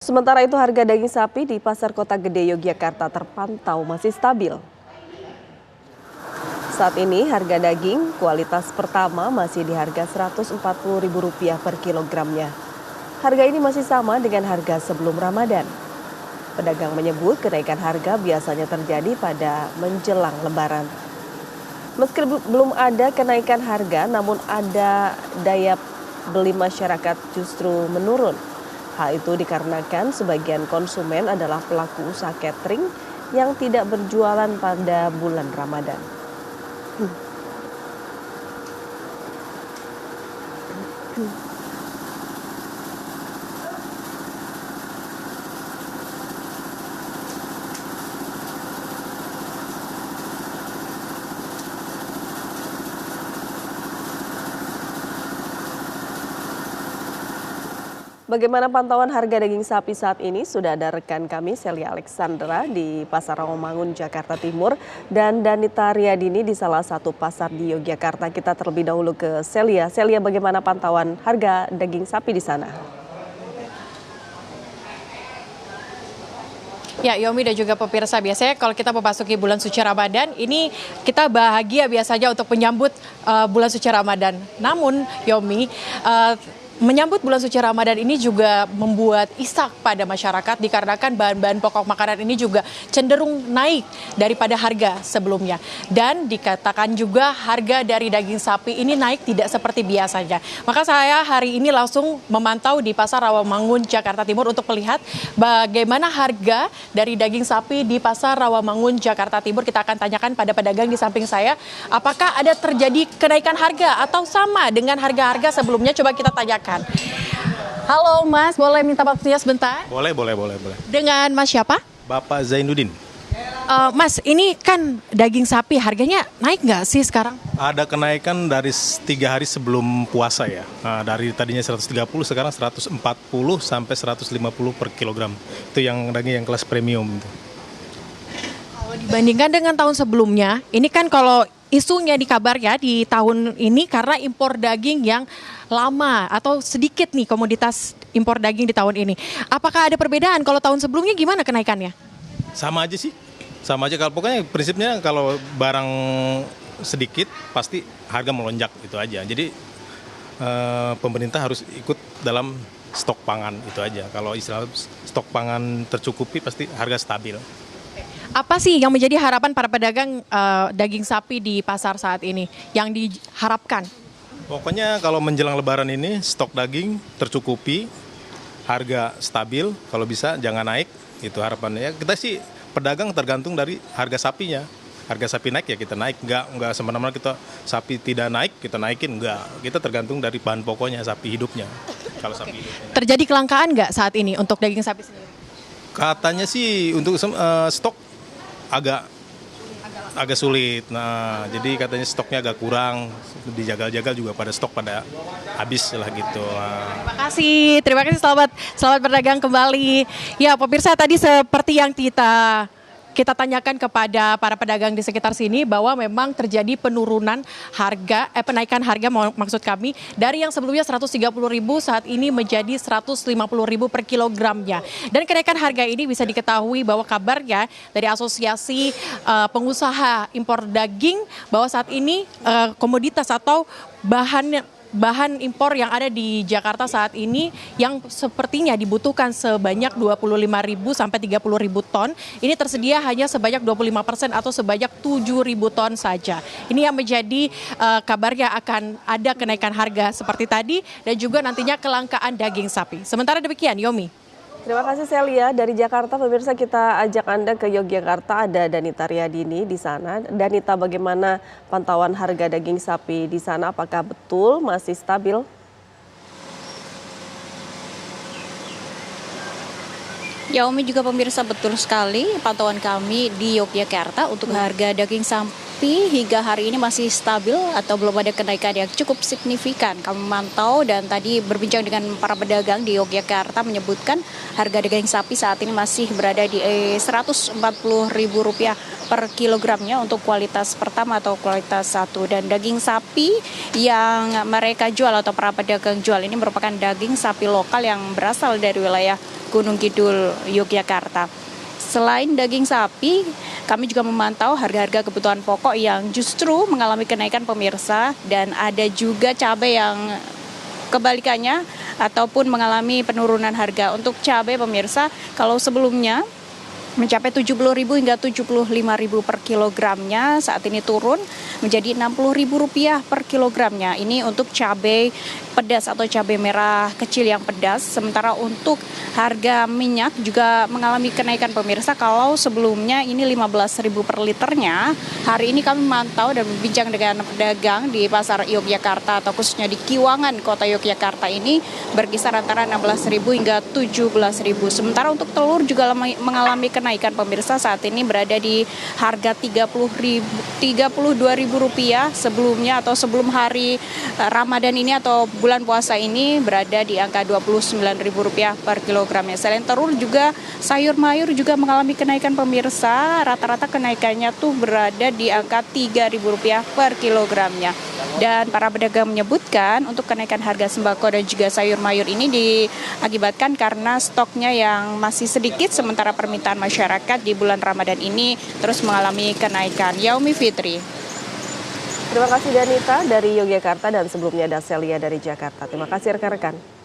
Sementara itu harga daging sapi di Pasar Kota Gede Yogyakarta terpantau masih stabil. Saat ini harga daging kualitas pertama masih di harga Rp140.000 per kilogramnya. Harga ini masih sama dengan harga sebelum Ramadan. Pedagang menyebut kenaikan harga biasanya terjadi pada menjelang Lebaran. Meski belum ada kenaikan harga, namun ada daya beli masyarakat justru menurun. Hal itu dikarenakan sebagian konsumen adalah pelaku usaha catering yang tidak berjualan pada bulan Ramadan. Bagaimana pantauan harga daging sapi saat ini? Sudah ada rekan kami Celia Alexandra di Pasar Rawamangun, Jakarta Timur, dan Danita Riyadini di salah satu pasar di Yogyakarta. Kita terlebih dahulu ke Celia. Celia, bagaimana pantauan harga daging sapi di sana? Ya, Yomi dan juga pemirsa, biasanya kalau kita memasuki bulan suci Ramadan, ini kita bahagia biasanya untuk menyambut bulan suci Ramadan. Namun, Yomi, menyambut bulan suci Ramadan ini juga membuat isak pada masyarakat dikarenakan bahan-bahan pokok makanan ini juga cenderung naik daripada harga sebelumnya. Dan dikatakan juga harga dari daging sapi ini naik tidak seperti biasanya. Maka saya hari ini langsung memantau di Pasar Rawamangun, Jakarta Timur untuk melihat bagaimana harga dari daging sapi di Pasar Rawamangun, Jakarta Timur. Kita akan tanyakan pada pedagang di samping saya, apakah ada terjadi kenaikan harga atau sama dengan harga-harga sebelumnya? Coba kita tanyakan. Halo Mas, boleh minta waktunya sebentar? Boleh. Dengan Mas siapa? Bapak Zainuddin. Mas, ini kan daging sapi harganya naik nggak sih sekarang? Ada kenaikan dari 3 hari sebelum puasa ya. Dari tadinya 130 sekarang 140 sampai 150 per kilogram. Itu yang daging yang kelas premium. Kalau dibandingkan dengan tahun sebelumnya, ini kan kalau isunya di kabar ya di tahun ini karena impor daging yang lama atau sedikit nih komoditas impor daging di tahun ini. Apakah ada perbedaan? Kalau tahun sebelumnya gimana kenaikannya? Sama aja sih. Sama aja, kalau pokoknya prinsipnya kalau barang sedikit pasti harga melonjak itu aja. Jadi pemerintah harus ikut dalam stok pangan itu aja. Kalau istilah stok pangan tercukupi pasti harga stabil. Apa sih yang menjadi harapan para pedagang daging sapi di pasar saat ini yang diharapkan? Pokoknya kalau menjelang Lebaran ini stok daging tercukupi, harga stabil, kalau bisa jangan naik, itu harapannya. Kita sih pedagang tergantung dari harga sapinya. Harga sapi naik ya kita naik, enggak semena-mena kita sapi tidak naik kita naikin, enggak. Kita tergantung dari bahan pokoknya sapi hidupnya. Kalau sapi hidupnya. Terjadi kelangkaan nggak saat ini untuk daging sapi sendiri? Katanya sih untuk stok agak sulit. Nah, jadi katanya stoknya agak kurang, dijagal-jagal juga pada stok pada habis lah gitu. Terima kasih selamat berdagang kembali. Ya, pemirsa, tadi seperti yang kita tanyakan kepada para pedagang di sekitar sini bahwa memang terjadi penurunan harga, penaikan harga maksud kami dari yang sebelumnya 130.000 saat ini menjadi 150.000 per kilogramnya. Dan kenaikan harga ini bisa diketahui bahwa kabarnya dari Asosiasi Pengusaha Impor Daging bahwa saat ini komoditas atau bahan impor yang ada di Jakarta saat ini yang sepertinya dibutuhkan sebanyak 25.000 sampai 30.000 ton, ini tersedia hanya sebanyak 25% atau sebanyak 7.000 ton saja. Ini yang menjadi kabarnya akan ada kenaikan harga seperti tadi dan juga nantinya kelangkaan daging sapi. Sementara demikian, Yomi. Terima kasih Celia. Dari Jakarta, pemirsa, kita ajak Anda ke Yogyakarta, ada Danita Riyadini di sana. Danita, bagaimana pantauan harga daging sapi di sana? Apakah betul masih stabil? Ya, Umi juga pemirsa, betul sekali pantauan kami di Yogyakarta untuk harga daging sapi sapi hingga hari ini masih stabil atau belum ada kenaikan yang cukup signifikan. Kami memantau dan tadi berbincang dengan para pedagang di Yogyakarta menyebutkan harga daging sapi saat ini masih berada di Rp140.000 per kilogramnya untuk kualitas pertama atau kualitas 1. Dan daging sapi yang mereka jual atau para pedagang jual ini merupakan daging sapi lokal yang berasal dari wilayah Gunung Kidul, Yogyakarta. Selain daging sapi, kami juga memantau harga-harga kebutuhan pokok yang justru mengalami kenaikan pemirsa, dan ada juga cabai yang kebalikannya ataupun mengalami penurunan harga. Untuk cabai pemirsa, kalau sebelumnya mencapai Rp70.000 hingga Rp75.000 per kilogramnya, saat ini turun menjadi Rp60.000 per kilogramnya. Ini untuk cabai pedas atau cabai merah kecil yang pedas. Sementara untuk harga minyak juga mengalami kenaikan pemirsa. Kalau sebelumnya ini Rp15.000 per liternya, hari ini kami memantau dan berbincang dengan pedagang di pasar Yogyakarta atau khususnya di Kiwangan kota Yogyakarta ini berkisar antara Rp16.000 hingga Rp17.000. Sementara untuk telur juga mengalami kenaikan pemirsa, saat ini berada di harga Rp32.000 sebelumnya atau sebelum hari Ramadan ini atau bulan puasa ini berada di angka Rp29.000 per kilogramnya. Selain telur juga sayur mayur juga mengalami kenaikan pemirsa, rata-rata kenaikannya tuh berada di angka Rp3.000 per kilogramnya. Dan para pedagang menyebutkan untuk kenaikan harga sembako dan juga sayur mayur ini diakibatkan karena stoknya yang masih sedikit, sementara permintaan masyarakat di bulan Ramadan ini terus mengalami kenaikan. Yaumi Fitri. Terima kasih Danita dari Yogyakarta dan sebelumnya ada Celia dari Jakarta. Terima kasih rekan-rekan.